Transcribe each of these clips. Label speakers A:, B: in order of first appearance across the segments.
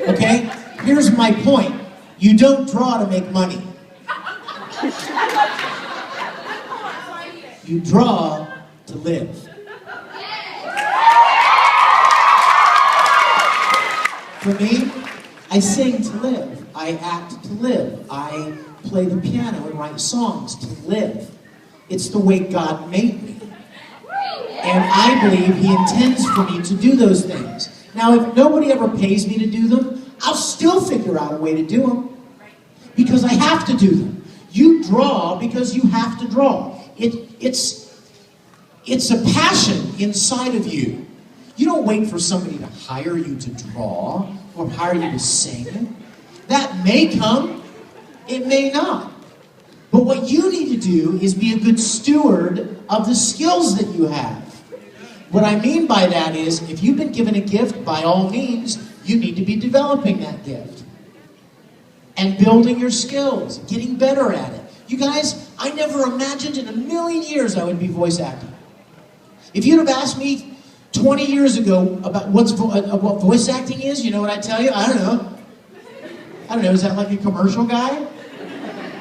A: Okay? Here's my point. You don't draw to make money. You draw to live. For me, I sing to live. I act to live. I play the piano and write songs to live. It's the way God made me. And I believe He intends for me to do those things. Now, if nobody ever pays me to do them, I'll still figure out a way to do them. Because I have to do them. You draw because you have to draw. It's a passion inside of you. You don't wait for somebody to hire you to draw or hire you to sing. That may come, it may not. But what you need to do is be a good steward of the skills that you have. What I mean by that is, if you've been given a gift, by all means, you need to be developing that gift. And building your skills, getting better at it. You guys, I never imagined in a million years I would be voice acting. If you'd have asked me 20 years ago about what voice acting is, you know what I'd tell you? I don't know, is that like a commercial guy?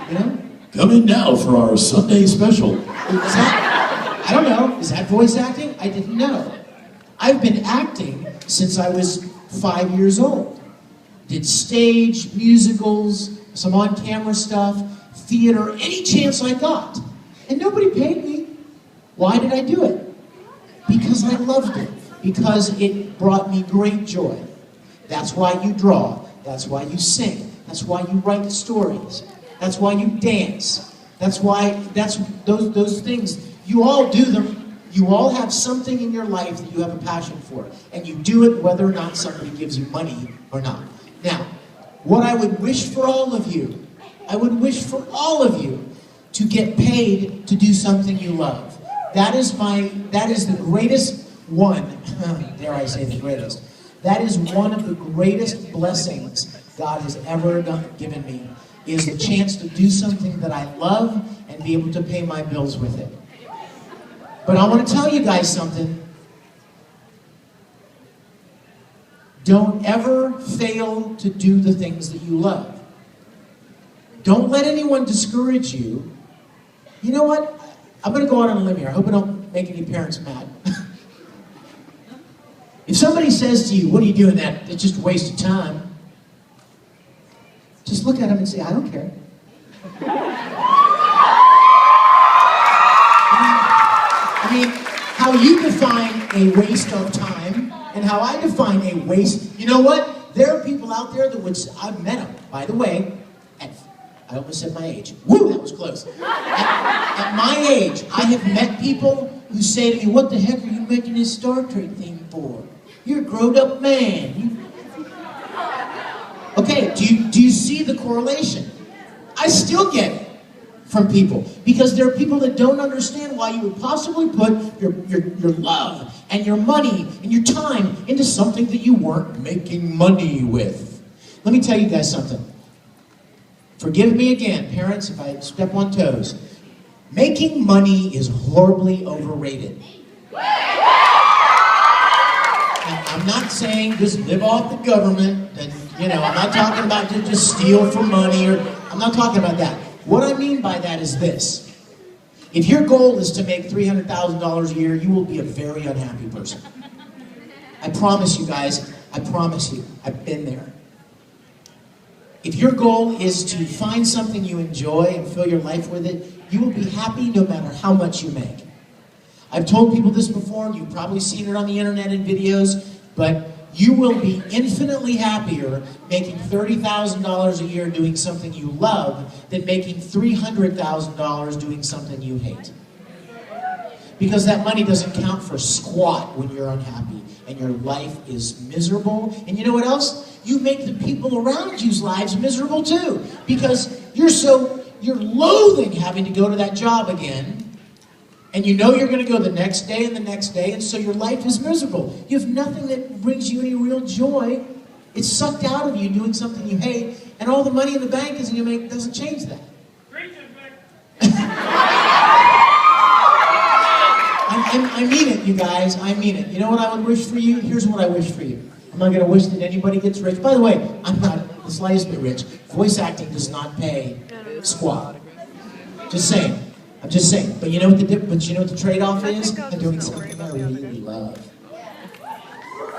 A: You know?
B: Come in now for our Sunday special.
A: I don't know, is that voice acting? I didn't know. I've been acting since I was 5 years old. Did stage, musicals, some on-camera stuff, theater, any chance I got. And nobody paid me. Why did I do it? Because I loved it. Because it brought me great joy. That's why you draw. That's why you sing. That's why you write stories. That's why you dance. That's those things. You all do them. You all have something in your life that you have a passion for. And you do it whether or not somebody gives you money or not. Now, what I would wish for all of you, I would wish for all of you to get paid to do something you love. That is the greatest one, dare I say the greatest, that is one of the greatest blessings God has ever given me, is the chance to do something that I love and be able to pay my bills with it. But I want to tell you guys something. Don't ever fail to do the things that you love. Don't let anyone discourage you. You know what? I'm going to go out on a limb here. I hope I don't make any parents mad. If somebody says to you, what are you doing that? It's just a waste of time. Just look at them and say, I don't care. I mean, how you define a waste of time and how I define a waste, you know what? There are people out there that would, I've met them, by the way, I almost said my age. Woo, that was close. At my age, I have met people who say to me, what the heck are you making this Star Trek thing for? You're a grown-up man. Okay, do you see the correlation? I still get it from people, because there are people that don't understand why you would possibly put your love and your money and your time into something that you weren't making money with. Let me tell you guys something. Forgive me again, parents, if I step on toes. Making money is horribly overrated. Now, I'm not saying just live off the government, and I'm not talking about to just steal for money, or I'm not talking about that. What I mean by that is this. If your goal is to make $300,000 a year, you will be a very unhappy person. I promise you guys, I promise you, I've been there. If your goal is to find something you enjoy and fill your life with it, you will be happy no matter how much you make. I've told people this before, and you've probably seen it on the internet in videos, but you will be infinitely happier making $30,000 a year doing something you love than making $300,000 doing something you hate. Because that money doesn't count for squat when you're unhappy and your life is miserable. And you know what else? You make the people around you's lives miserable too. Because you're loathing having to go to that job again. And you know you're going to go the next day and the next day, and so your life is miserable. You have nothing that brings you any real joy. It's sucked out of you doing something you hate, and all the money in the bank doesn't change that. I mean it, you guys. I mean it. You know what I would wish for you? Here's what I wish for you. I'm not going to wish that anybody gets rich. By the way, I'm not the slightest bit rich. Voice acting does not pay squat. Just saying. I'm just saying. But you know what the trade-off is? I'm doing something I really love.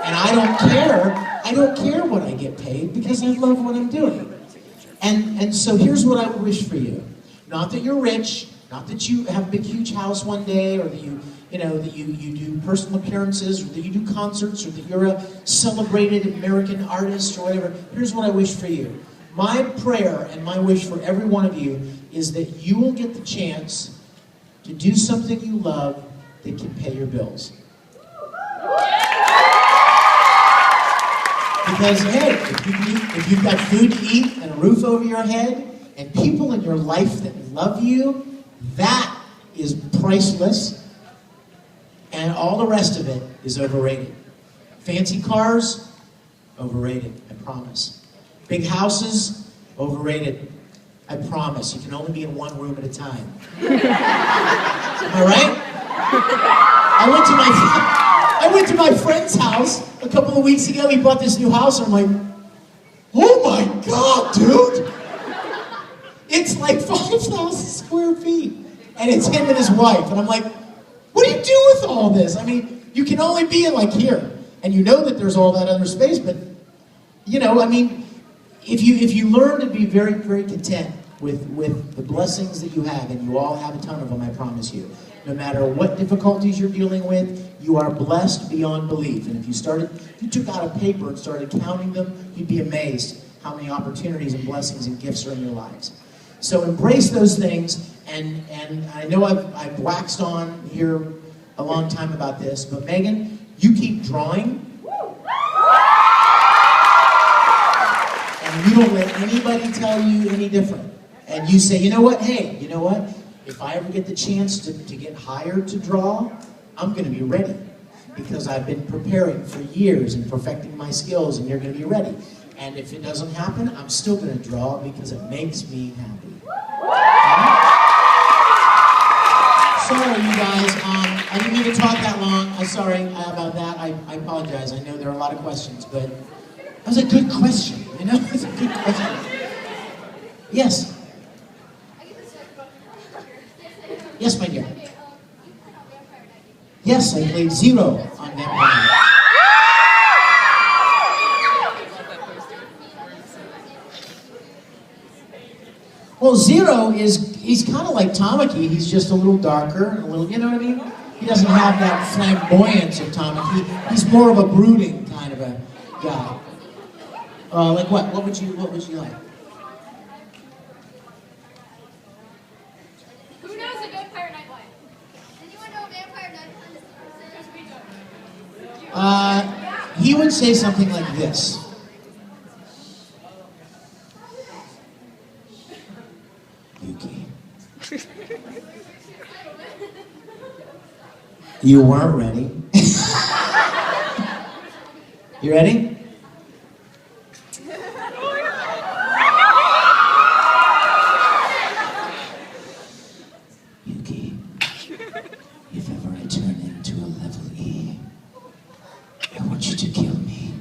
A: And I don't care what I get paid because I love what I'm doing. And so here's what I wish for you. Not that you're rich, not that you have a big huge house one day, or that you do personal appearances, or that you do concerts, or that you're a celebrated American artist or whatever. Here's what I wish for you. My prayer and my wish for every one of you is that you will get the chance to do something you love that can pay your bills. Because, hey, if you've got food to eat and a roof over your head and people in your life that love you, that is priceless, and all the rest of it is overrated. Fancy cars, overrated, I promise. Big houses, overrated, I promise. You can only be in one room at a time. Am I right? I went to my friend's house a couple of weeks ago. He bought this new house, and I'm like, oh my God, dude! It's like 5,000 square feet. And it's him and his wife. And I'm like, what do you do with all this? I mean, you can only be in like here. And you know that there's all that other space, but, you know, I mean, if you learn to be very, very content with the blessings that you have, and you all have a ton of them, I promise you, no matter what difficulties you're dealing with, you are blessed beyond belief. And if you took out a paper and started counting them, you'd be amazed how many opportunities and blessings and gifts are in your lives. So embrace those things, and I know I've waxed on here a long time about this, but Megan, you keep drawing, and you don't let anybody tell you any different. And you say, you know what, hey, you know what? If I ever get the chance to get hired to draw, I'm going to be ready. Because I've been preparing for years and perfecting my skills, and you're going to be ready. And if it doesn't happen, I'm still going to draw because it makes me happy. Sorry, you guys. I didn't mean to talk that long. I'm sorry about that. I apologize. I know there are a lot of questions, but that was a good question. You know, it's a good question. Yes. Yes, my dear. Yes, I played Zero on Vampire. Well, Zero he's kind of like Tamaki. He's just a little darker, and a little, you know what I mean? He doesn't have that flamboyance of Tamaki. He's more of a brooding kind of a guy. Like what? What would you like?
C: Who knows a Vampire Nightlife? Anyone know a Vampire Nightlife?
A: He would say something like this. Yuki. You weren't ready. You ready? Yuki, if ever I turn into a level E, I want you to kill me.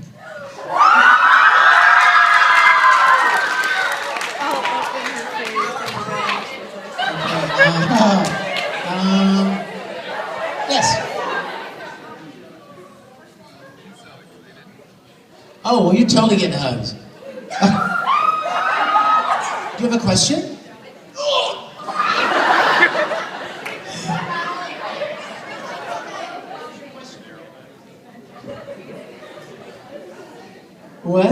A: Yes. Oh, well, you're totally getting hugs. Do you have a question? What?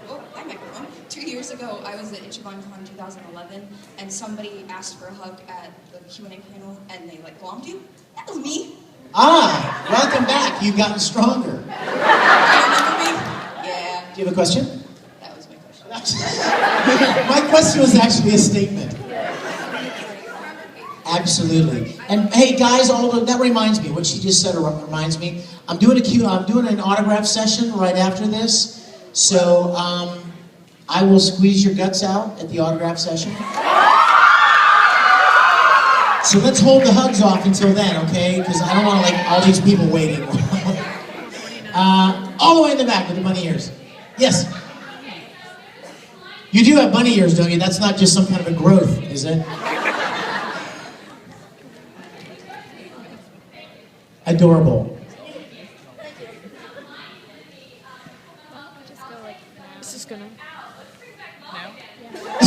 D: Oh, hi, microphone. 2 years ago, I was at Ichibancon 2011, and somebody asked for a hug at the Q&A panel, and they glommed you. That was me.
A: Ah, welcome back. You've gotten stronger.
D: You remember me? Yeah.
A: Do you have a question?
D: That was my question.
A: My question was actually a statement. Absolutely. And hey, guys, that reminds me. What she just said reminds me. I'm doing an autograph session right after this. So I will squeeze your guts out at the autograph session. So let's hold the hugs off until then, okay? Because I don't want all these people waiting. All the way in the back with the bunny ears. Yes. You do have bunny ears, don't you? That's not just some kind of a growth, is it? Adorable.
E: This is gonna. No?